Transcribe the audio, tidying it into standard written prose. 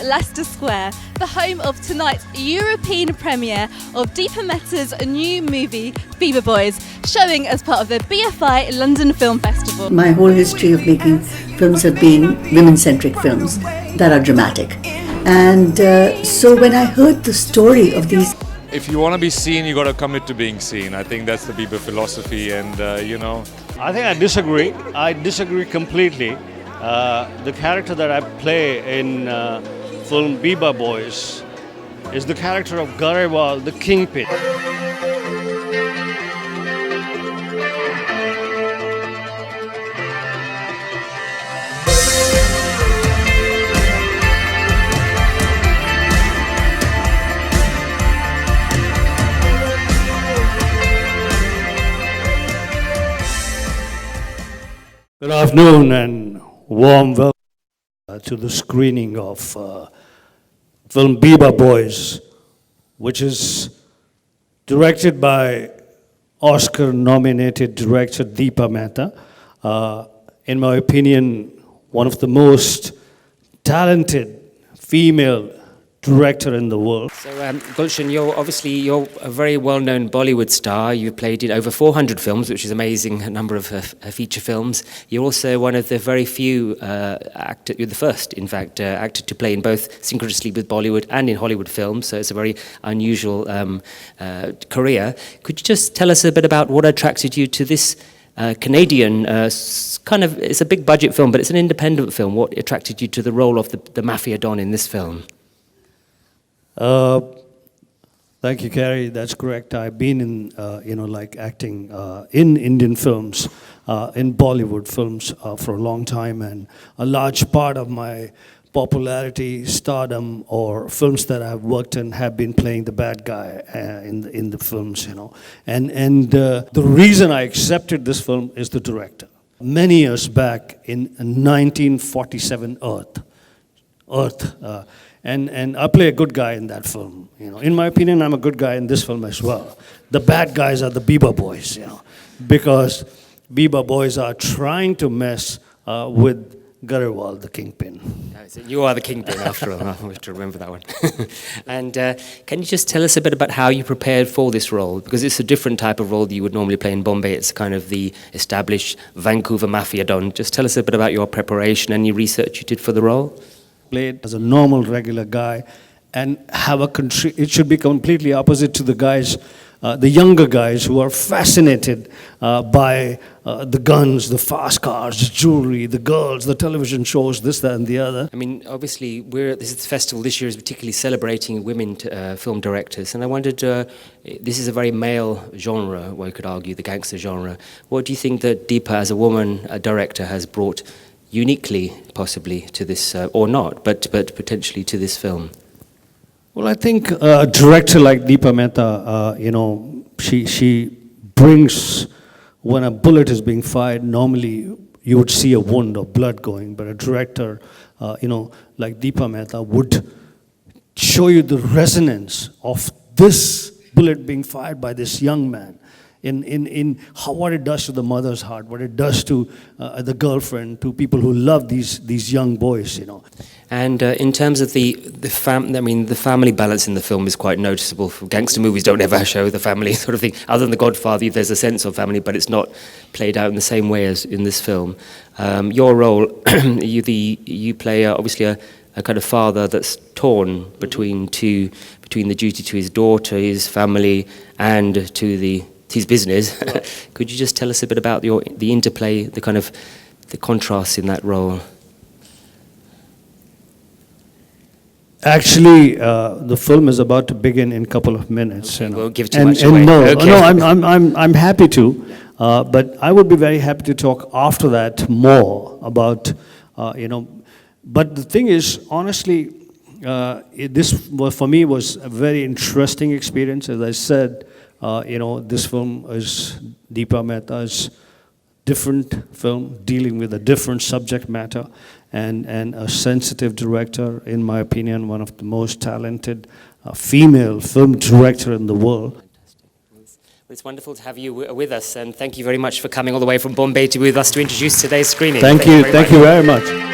Leicester Square, the home of tonight's European premiere of DEEPA MEHTA'S new movie, BEEBA Boys, showing as part of the BFI London Film Festival. My whole history of making films have been women-centric films that are dramatic. And so when I heard the story of these... If you want to be seen, you got to commit to being seen. I think that's the BEEBA philosophy, and I think I disagree. I disagree completely. The character that I play in film BEEBA Boys is the character of Garewal, the kingpin. Good afternoon and warm welcome to the screening of film BEEBA Boys, which is directed by Oscar-nominated director DEEPA MEHTA. In my opinion, one of the most talented female director in the world. So, Gulshan, you're a very well-known Bollywood star. You've played in over 400 films, which is amazing, a number of feature films. You're also one of the very few you're the first, in fact, actor to play in both synchronously with Bollywood and in Hollywood films. So it's a very unusual career. Could you just tell us a bit about what attracted you to this Canadian it's a big budget film, but it's an independent film. What attracted you to the role of the mafia don in this film? Thank you, Carrie. That's correct. I've been in, acting in Indian films, in Bollywood films for a long time, and a large part of my popularity, stardom, or films that I've worked in have been playing the bad guy in the films, And the reason I accepted this film is the director. Many years back in 1947, Earth. And I play a good guy in that film. In my opinion, I'm a good guy in this film as well. The bad guys are the BEEBA Boys, because BEEBA Boys are trying to mess with Garewal, the kingpin. You are the kingpin, after all. I have to remember that one. And can you just tell us a bit about how you prepared for this role? Because it's a different type of role that you would normally play in Bombay. It's kind of the established Vancouver mafia don. Just tell us a bit about your preparation and your research you did for the role. Played as a normal, regular guy, and have it should be completely opposite to the guys, the younger guys who are fascinated by the guns, the fast cars, jewelry, the girls, the television shows, this, that, and the other. I mean, obviously, this festival this year is particularly celebrating women film directors, and I wondered, this is a very male genre, one could argue, the gangster genre. What do you think that DEEPA, as a woman director, has brought uniquely, possibly, to this, or not, but potentially to this film? Well, I think a director like DEEPA MEHTA, she brings, when a bullet is being fired, normally you would see a wound or blood going, but a director, like DEEPA MEHTA would show you the resonance of this bullet being fired by this young man. What it does to the mother's heart, what it does to the girlfriend, to people who love these young boys, And in terms of the family balance in the film is quite noticeable. Gangster movies don't ever show the family sort of thing. Other than The Godfather, there's a sense of family, but it's not played out in the same way as in this film. Your role, you play obviously a kind of father that's torn between the duty to his daughter, his family, and to his business. Could you just tell us a bit about the interplay, the contrast in that role? Actually, the film is about to begin in a couple of minutes. Okay, we'll give too much away. I'm happy to, but I would be very happy to talk after that more about, But the thing is, honestly, This was, for me, was a very interesting experience. As I said, this film is DEEPA MEHTA'S different film dealing with a different subject matter, and a sensitive director, in my opinion, one of the most talented female film director in the world. It's wonderful to have you with us, and thank you very much for coming all the way from Bombay to be with us to introduce today's screening. Thank you very much.